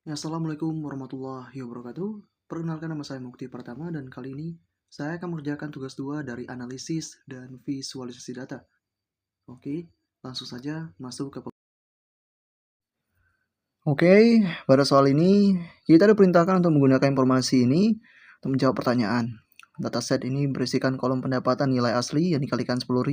Ya, Assalamualaikum warahmatullahi wabarakatuh. Perkenalkan, nama saya Mukti Pratama dan kali ini saya akan mengerjakan tugas 2 dari analisis dan visualisasi data. Oke, langsung saja masuk ke Oke, pada soal ini kita diperintahkan untuk menggunakan informasi ini untuk menjawab pertanyaan. Dataset ini berisikan kolom pendapatan nilai asli yang dikalikan 10.000.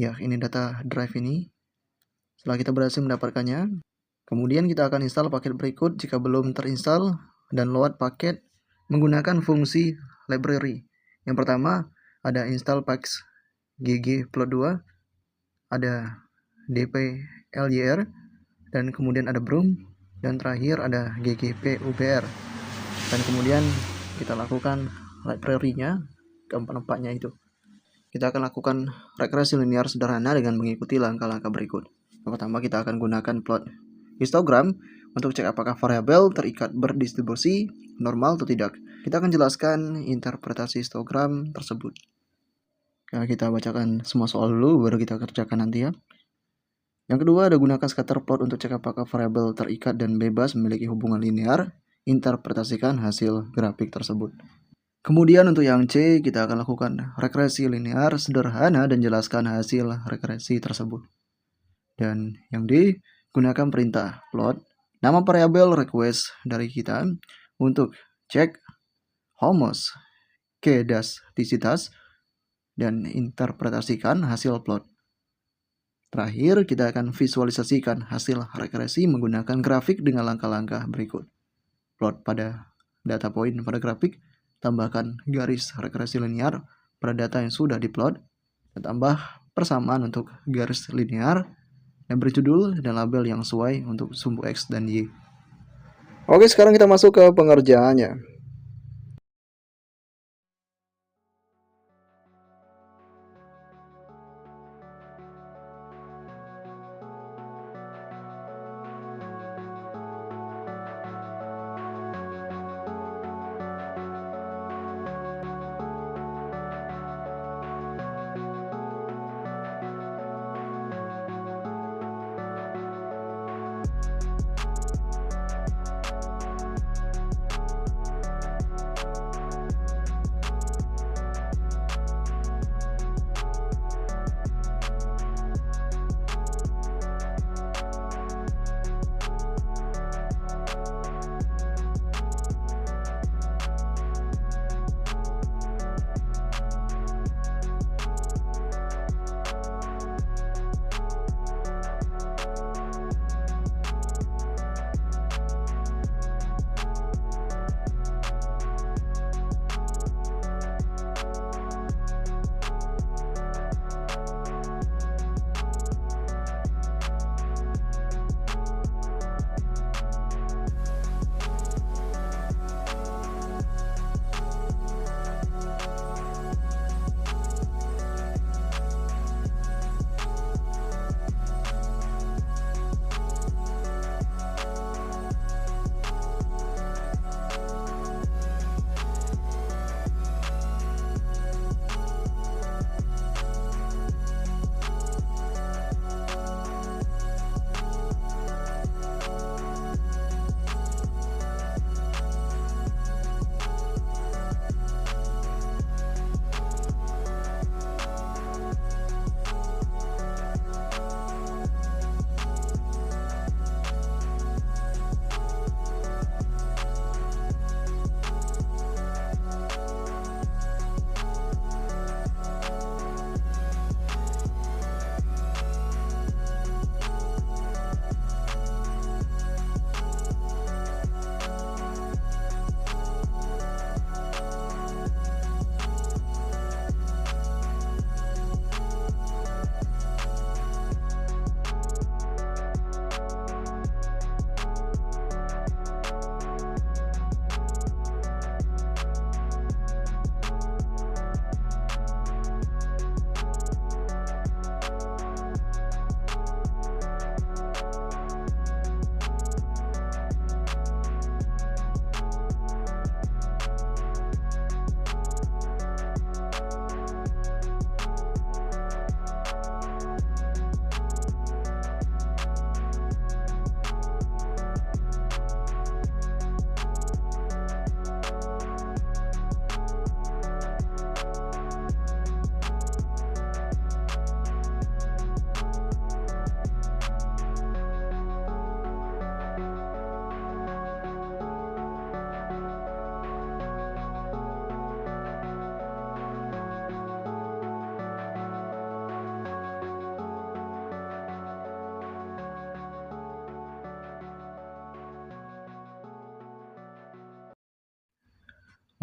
Ya, ini data drive ini. Setelah kita berhasil mendapatkannya, kemudian kita akan install paket berikut jika belum terinstall dan load paket menggunakan fungsi library. Yang pertama ada install packs ggplot2, ada dplyr, dan kemudian ada broom, dan terakhir ada ggpubr. Dan kemudian kita lakukan library-nya, keempat-empatnya itu. Kita akan lakukan regresi linear sederhana dengan mengikuti langkah-langkah berikut. Yang pertama kita akan gunakan plot histogram untuk cek apakah variabel terikat berdistribusi normal atau tidak. Kita akan jelaskan interpretasi histogram tersebut. Ya, kita bacakan semua soal dulu, baru kita kerjakan nanti ya. Yang kedua ada gunakan scatter plot untuk cek apakah variabel terikat dan bebas memiliki hubungan linear. Interpretasikan hasil grafik tersebut. Kemudian untuk yang C, kita akan lakukan regresi linear sederhana dan jelaskan hasil regresi tersebut. Dan yang D, gunakan perintah plot nama variabel request dari kita untuk cek homos kedasticitas dan interpretasikan hasil plot. Terakhir, kita akan visualisasikan hasil regresi menggunakan grafik dengan langkah-langkah berikut. Plot pada data point pada grafik, tambahkan garis regresi linear pada data yang sudah diplot, dan tambah persamaan untuk garis linear, dan beri judul dan label yang sesuai untuk sumbu X dan Y. Oke, sekarang kita masuk ke pengerjaannya.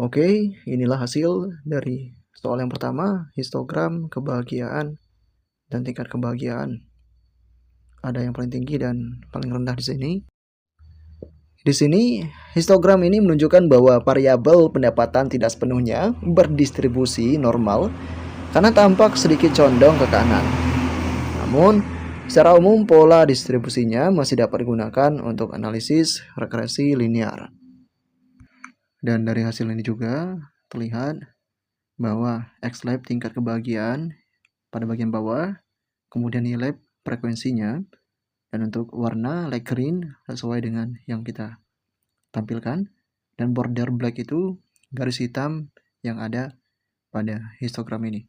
Oke, inilah hasil dari soal yang pertama, histogram kebahagiaan dan tingkat kebahagiaan. Ada yang paling tinggi dan paling rendah di sini. Di sini, histogram ini menunjukkan bahwa variabel pendapatan tidak sepenuhnya berdistribusi normal karena tampak sedikit condong ke kanan. Namun, secara umum pola distribusinya masih dapat digunakan untuk analisis regresi linear. Dan dari hasil ini juga terlihat bahwa X-lab tingkat kebahagiaan pada bagian bawah, kemudian Y-lab frekuensinya, dan untuk warna light green sesuai dengan yang kita tampilkan, dan border black itu garis hitam yang ada pada histogram ini.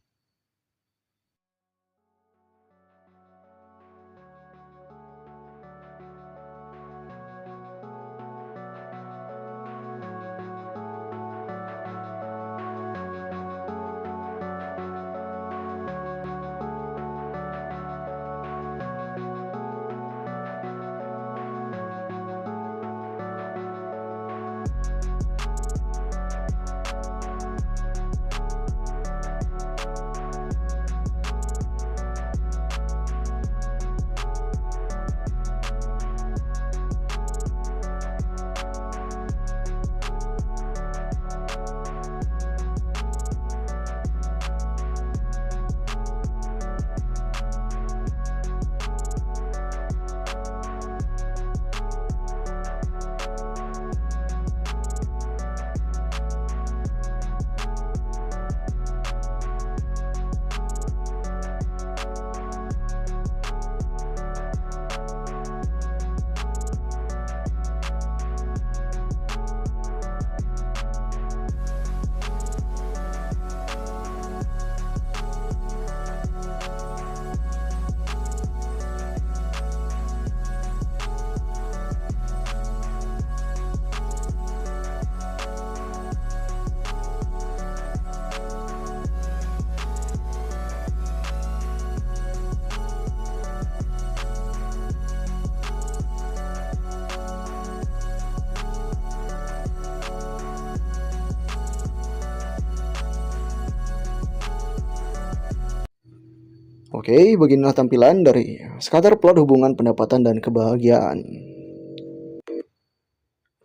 Oke, beginilah tampilan dari scatter plot hubungan pendapatan dan kebahagiaan.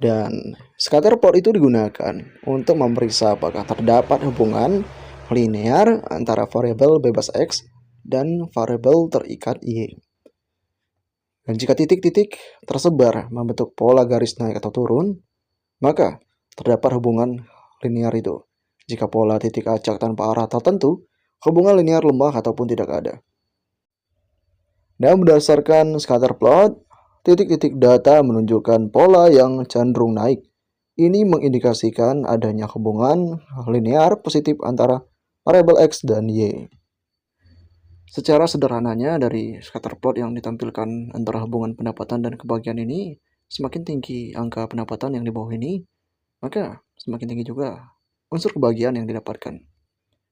Dan scatter plot itu digunakan untuk memeriksa apakah terdapat hubungan linear antara variabel bebas X dan variabel terikat Y. Dan jika titik-titik tersebar membentuk pola garis naik atau turun, maka terdapat hubungan linear itu. Jika pola titik acak tanpa arah tertentu, hubungan linear lemah ataupun tidak ada. Dan berdasarkan scatter plot, titik-titik data menunjukkan pola yang cenderung naik. Ini mengindikasikan adanya hubungan linear positif antara variabel X dan Y. Secara sederhananya dari scatter plot yang ditampilkan antara hubungan pendapatan dan kebahagiaan ini, semakin tinggi angka pendapatan yang di bawah ini, maka semakin tinggi juga unsur kebahagiaan yang didapatkan.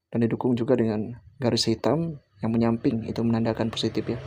Dan didukung juga dengan garis hitam yang menyamping, itu menandakan positif ya.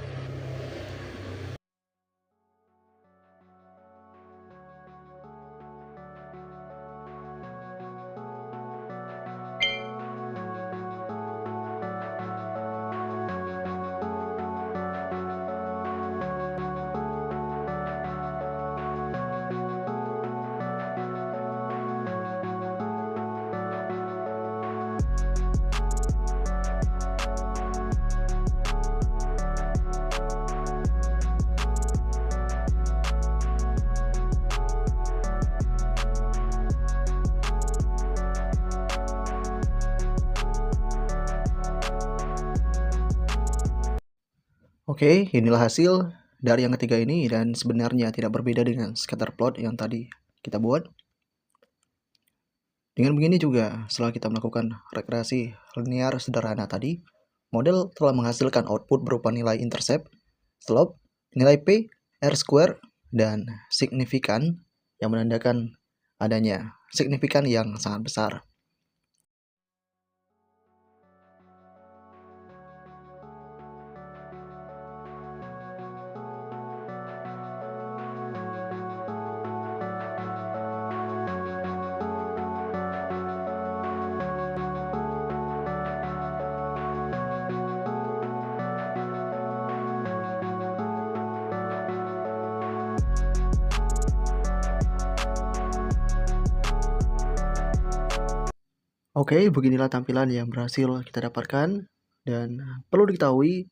Oke, inilah hasil dari yang ketiga ini dan sebenarnya tidak berbeda dengan scatter plot yang tadi kita buat. Dengan begini juga, setelah kita melakukan regresi linear sederhana tadi, model telah menghasilkan output berupa nilai intercept, slope, nilai P, R-square, dan signifikan yang menandakan adanya signifikan yang sangat besar. Oke, beginilah tampilan yang berhasil kita dapatkan, dan perlu diketahui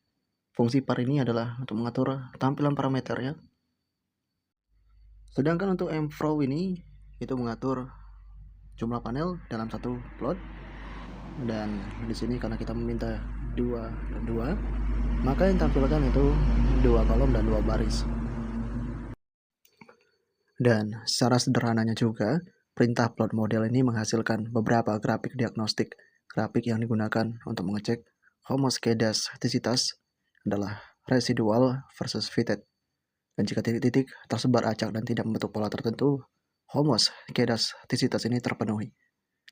fungsi par ini adalah untuk mengatur tampilan parameternya. Sedangkan untuk mFlow ini itu mengatur jumlah panel dalam satu plot, dan di sini karena kita meminta 2 dan 2, maka yang tampilkan itu 2 kolom dan 2 baris. Dan secara sederhananya juga, perintah plot model ini menghasilkan beberapa grafik diagnostik. Grafik yang digunakan untuk mengecek homoskedastisitas adalah residual versus fitted. Dan jika titik-titik tersebar acak dan tidak membentuk pola tertentu, homoskedastisitas ini terpenuhi.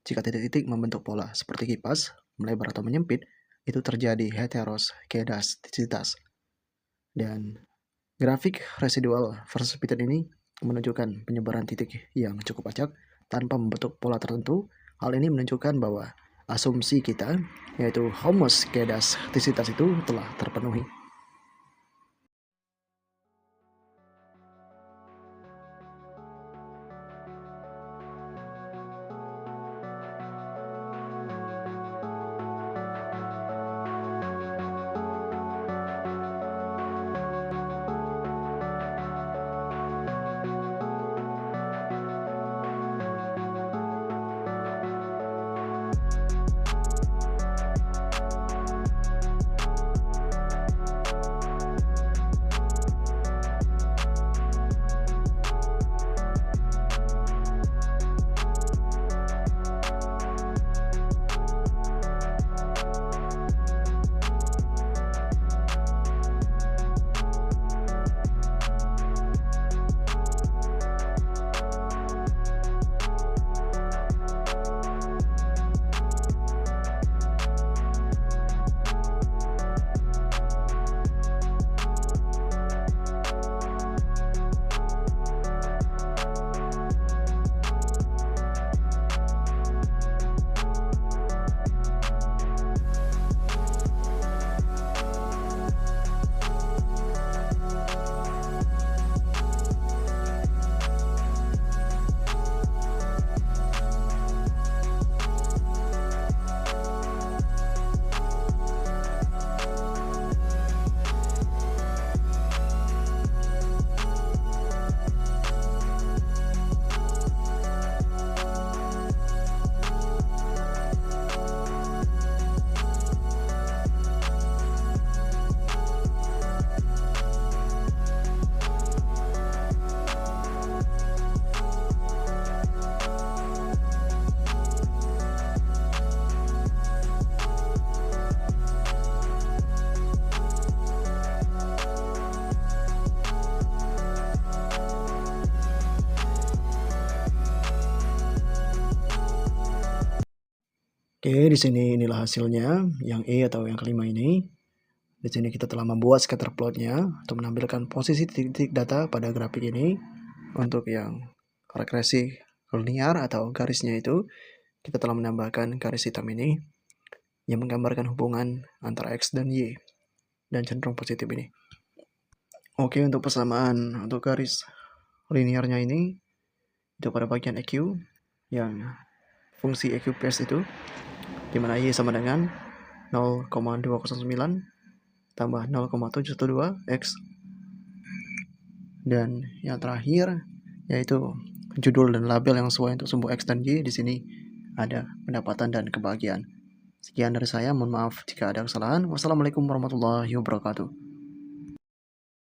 Jika titik-titik membentuk pola seperti kipas, melebar atau menyempit, itu terjadi heteroskedastisitas. Dan grafik residual versus fitted ini menunjukkan penyebaran titik yang cukup acak tanpa membentuk pola tertentu. Hal ini menunjukkan bahwa asumsi kita, yaitu homoskedastisitas itu telah terpenuhi. Oke, di sini inilah hasilnya, yang E atau yang kelima ini. Di sini kita telah membuat scatter plotnya untuk menampilkan posisi titik-titik data pada grafik ini. Untuk yang regresi linear atau garisnya itu, kita telah menambahkan garis hitam ini yang menggambarkan hubungan antara X dan Y, dan cenderung positif ini. Oke, untuk persamaan untuk garis linearnya ini, itu pada bagian EQ, yang fungsi EQ PS itu, dimana Y sama dengan 0,209 tambah 0,712 X. Dan yang terakhir yaitu judul dan label yang sesuai untuk sumbu X dan Y. Di sini ada pendapatan dan kebahagiaan. Sekian dari saya, mohon maaf jika ada kesalahan. Wassalamualaikum warahmatullahi wabarakatuh.